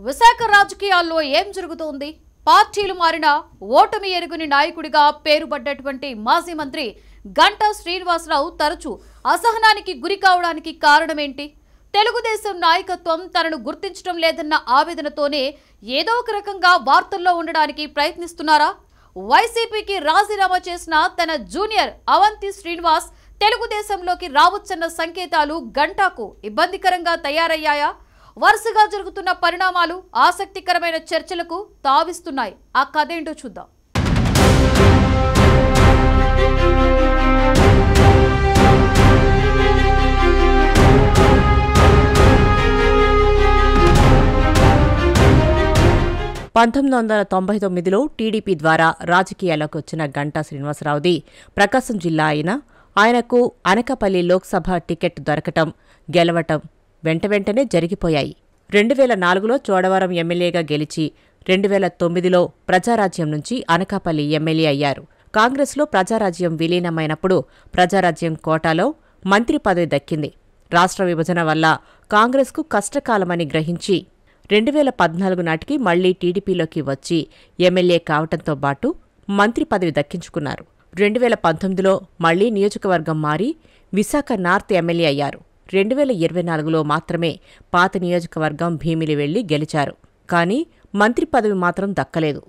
విశాఖ రాజకీయాల్లో ఏం జరుగుతోంది? పార్టీలు మారినా ఓటమి ఎరుగని నాయకుడిగా పేరుపడ్డటువంటి మాజీ మంత్రి గంటా శ్రీనివాసరావు తరచూ అసహనానికి గురి కావడానికి కారణమేంటి? తెలుగుదేశం నాయకత్వం తనను గుర్తించడం లేదన్న ఆవేదనతోనే ఏదో ఒక రకంగా వార్తల్లో ఉండడానికి ప్రయత్నిస్తున్నారా? వైసీపీకి రాజీనామా చేసిన తన జూనియర్ అవంతి శ్రీనివాస్ తెలుగుదేశంలోకి రావచ్చన్న సంకేతాలు గంటాకు ఇబ్బందికరంగా తయారయ్యాయా? వరుసగా జరుగుతున్న పరిణామాలు ఆసక్తికరమైన చర్చలకు తావిస్తున్నాయి. ఆ కథ ఏంటో చూద్దాం. లో టీడీపీ ద్వారా రాజకీయాల్లోకి వచ్చిన గంటా శ్రీనివాసరావుది ప్రకాశం జిల్లా అయినా ఆయనకు అనకాపల్లి లోక్సభ టికెట్ దొరకటం, గెలవటం వెంటనే జరిగిపోయాయి. 2004లో చోడవరం ఎమ్మెల్యేగా గెలిచి 2009లో ప్రజారాజ్యం నుంచి అనకాపల్లి ఎమ్మెల్యే అయ్యారు. కాంగ్రెస్లో ప్రజారాజ్యం విలీనమైనప్పుడు ప్రజారాజ్యం కోటాలో మంత్రి పదవి దక్కింది. రాష్ట్ర విభజన వల్ల కాంగ్రెస్కు కష్టకాలమని గ్రహించి 2014 నాటికి మళ్లీ టీడీపీలోకి వచ్చి ఎమ్మెల్యే కావటంతో పాటు మంత్రి పదవి దక్కించుకున్నారు. 2019లో మళ్లీ నియోజకవర్గం మారి విశాఖ నార్త్ ఎమ్మెల్యే అయ్యారు. 2024లో మాత్రమే పాత నియోజకవర్గం భీమిలి వెళ్లి గెలిచారు. కానీ మంత్రి పదవి మాత్రం దక్కలేదు.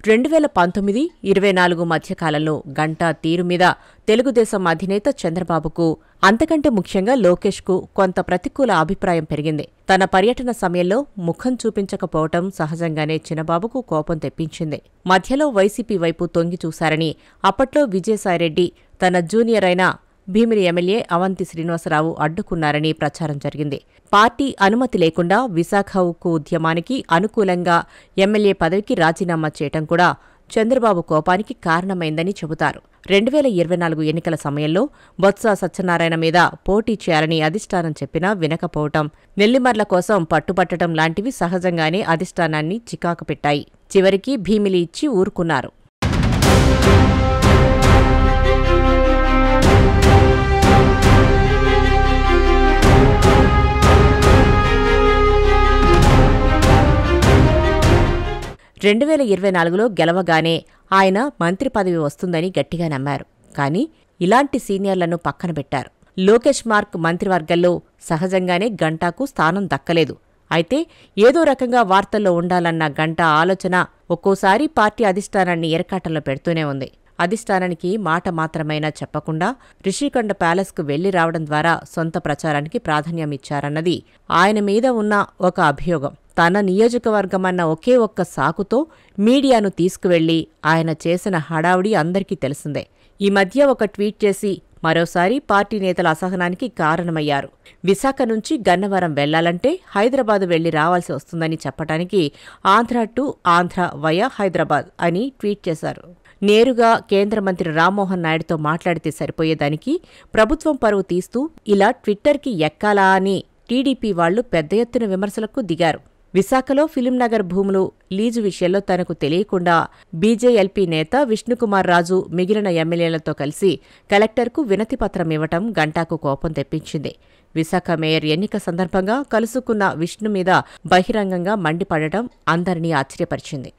రెండు 2019-24 మధ్యకాలంలో గంటా తీరు మీద తెలుగుదేశం అధినేత చంద్రబాబుకు, అంతకంటే ముఖ్యంగా లోకేష్కు కొంత ప్రతికూల అభిప్రాయం పెరిగింది. తన పర్యటన సమయంలో ముఖం చూపించకపోవటం సహజంగానే చిన్నబాబుకు కోపం తెప్పించింది. మధ్యలో వైసీపీ వైపు తొంగి చూశారని, అప్పట్లో విజయసాయిరెడ్డి తన జూనియర్ అయిన భీమిలి ఎమ్మెల్యే అవంతి శ్రీనివాసరావు అడ్డుకున్నారని ప్రచారం జరిగింది. పార్టీ అనుమతి లేకుండా విశాఖ ఉక్కు ఉద్యమానికి అనుకూలంగా ఎమ్మెల్యే పదవికి రాజీనామా చేయటం కూడా చంద్రబాబు కోపానికి కారణమైందని చెబుతారు. 2024 ఎన్నికల సమయంలో బొత్స సత్యనారాయణ మీద పోటీ చేయాలని అధిష్టానం చెప్పినా వినకపోవటం, నెల్లిమర్ల కోసం పట్టుబట్టడం లాంటివి సహజంగానే అధిష్టానాన్ని చికాకు పెట్టాయి. చివరికి భీమిలి ఇచ్చి ఊరుకున్నారు. రెండు 2024లో గెలవగానే ఆయన మంత్రి పదవి వస్తుందని గట్టిగా నమ్మారు. కానీ ఇలాంటి సీనియర్లను పక్కన పెట్టారు. లోకేష్ మార్క్ మంత్రివర్గంలో సహజంగానే గంటాకు స్థానం దక్కలేదు. అయితే ఏదో రకంగా వార్తల్లో ఉండాలన్న గంటా ఆలోచన ఒక్కోసారి పార్టీ అధిష్టానాన్ని ఎరకాటంలో పెడుతూనే ఉంది. అధిష్టానానికి మాట మాత్రమైనా చెప్పకుండా రిషికొండ ప్యాలెస్కు వెళ్లి రావడం ద్వారా సొంత ప్రచారానికి ప్రాధాన్యమిచ్చారన్నది ఆయన మీద ఉన్న ఒక అభియోగం. తన నియోజకవర్గమన్న ఒకే ఒక్క సాకుతో మీడియాను తీసుకువెళ్లి ఆయన చేసిన హడావుడి అందరికీ తెలిసిందే. ఈ మధ్య ఒక ట్వీట్ చేసి మరోసారి పార్టీ నేతల అసహనానికి కారణమయ్యారు. విశాఖ నుంచి గన్నవరం వెళ్లాలంటే హైదరాబాద్ వెళ్లి రావాల్సి వస్తుందని చెప్పడానికి ఆంధ్ర టు ఆంధ్ర వయా హైదరాబాద్ అని ట్వీట్ చేశారు. నేరుగా కేంద్ర మంత్రి రామ్మోహన్ నాయుడుతో మాట్లాడితే సరిపోయేదానికి ప్రభుత్వం పరువు తీస్తూ ఇలా ట్విట్టర్కి ఎక్కాలా అని టీడీపీ వాళ్లు పెద్ద ఎత్తున విమర్శలకు దిగారు. విశాఖలో ఫిలింనగర్ భూములు లీజు విషయంలో తనకు తెలియకుండా బీజేఎల్పీ నేత విష్ణుకుమార్ రాజు మిగిలిన ఎమ్మెల్యేలతో కలిసి కలెక్టర్కు వినతిపత్రం ఇవ్వటం గంటాకు కోపం తెప్పించింది. విశాఖ మేయర్ ఎన్నిక సందర్భంగా కలుసుకున్న విష్ణు మీద బహిరంగంగా మండిపడటం అందరినీ ఆశ్చర్యపరిచింది.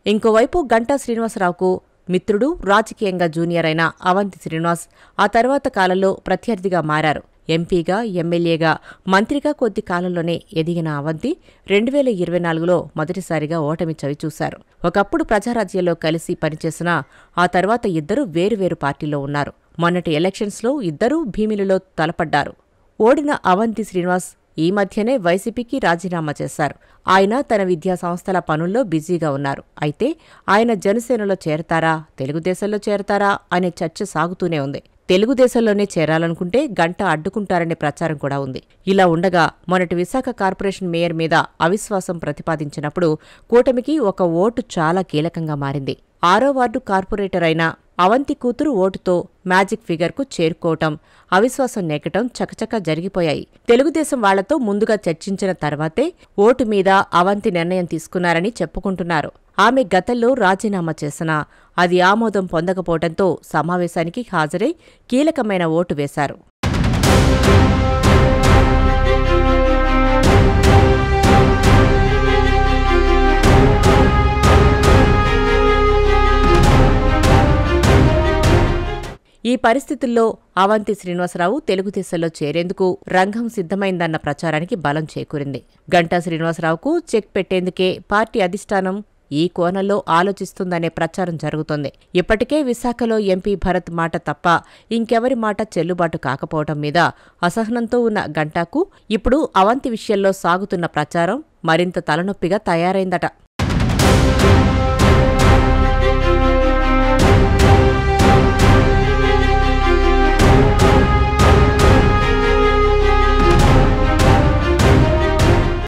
ఇంకోవైపు గంటా శ్రీనివాసరావుకు మిత్రుడు, రాజకీయంగా జూనియర్ అయిన అవంతి శ్రీనివాస్ ఆ తర్వాత కాలంలో ప్రత్యర్థిగా మారారు. ఎంపీగా, ఎమ్మెల్యేగా, మంత్రిగా కొద్ది కాలంలోనే ఎదిగిన అవంతి 2024లో మొదటిసారిగా ఓటమి చవిచూశారు. ఒకప్పుడు ప్రజారాజ్యంలో కలిసి పనిచేసినా ఆ తర్వాత ఇద్దరూ వేరువేరు పార్టీల్లో ఉన్నారు. మొన్నటి ఎలక్షన్స్లో ఇద్దరూ భీమిలిలో తలపడ్డారు. ఓడిన అవంతి శ్రీనివాస్ ఈ మధ్యనే వైసీపీకి రాజీనామా చేశారు. ఆయన తన విద్యా సంస్థల పనుల్లో బిజీగా ఉన్నారు. అయితే ఆయన జనసేనలో చేరతారా, తెలుగుదేశంలో చేరతారా అనే చర్చ సాగుతూనే ఉంది. తెలుగుదేశంలోనే చేరాలనుకుంటే గంటా అడ్డుకుంటారనే ప్రచారం కూడా ఉంది. ఇలా ఉండగా మొన్నటి విశాఖ కార్పొరేషన్ మేయర్ మీద అవిశ్వాసం ప్రతిపాదించినప్పుడు కూటమికి ఒక ఓటు చాలా కీలకంగా మారింది. 6వ వార్డు కార్పొరేటర్ అయిన అవంతి కూతురు ఓటుతో మ్యాజిక్ ఫిగర్కు చేరుకోవటం, అవిశ్వాసం నెగ్గటం చకచకా జరిగిపోయాయి. తెలుగుదేశం వాళ్లతో ముందుగా చర్చించిన తర్వాతే ఓటు మీద అవంతి నిర్ణయం తీసుకున్నారని చెప్పుకుంటున్నారు. ఆమె గతంలో రాజీనామా చేసినా అది ఆమోదం పొందకపోవడంతో సమావేశానికి హాజరై కీలకమైన ఓటు వేశారు. ఈ పరిస్థితుల్లో అవంతి శ్రీనివాసరావు తెలుగుదేశంలో చేరేందుకు రంగం సిద్ధమైందన్న ప్రచారానికి బలం చేకూరింది. గంటా శ్రీనివాసరావుకు చెక్ పెట్టేందుకే పార్టీ అధిష్టానం ఈ కోణంలో ఆలోచిస్తుందనే ప్రచారం జరుగుతోంది. ఇప్పటికే విశాఖలో ఎంపీ భరత్ మాట తప్ప ఇంకెవరి మాట చెల్లుబాటు కాకపోవడం మీద అసహనంతో ఉన్న గంటాకు ఇప్పుడు అవంతి విషయంలో సాగుతున్న ప్రచారం మరింత తలనొప్పిగా తయారైందట.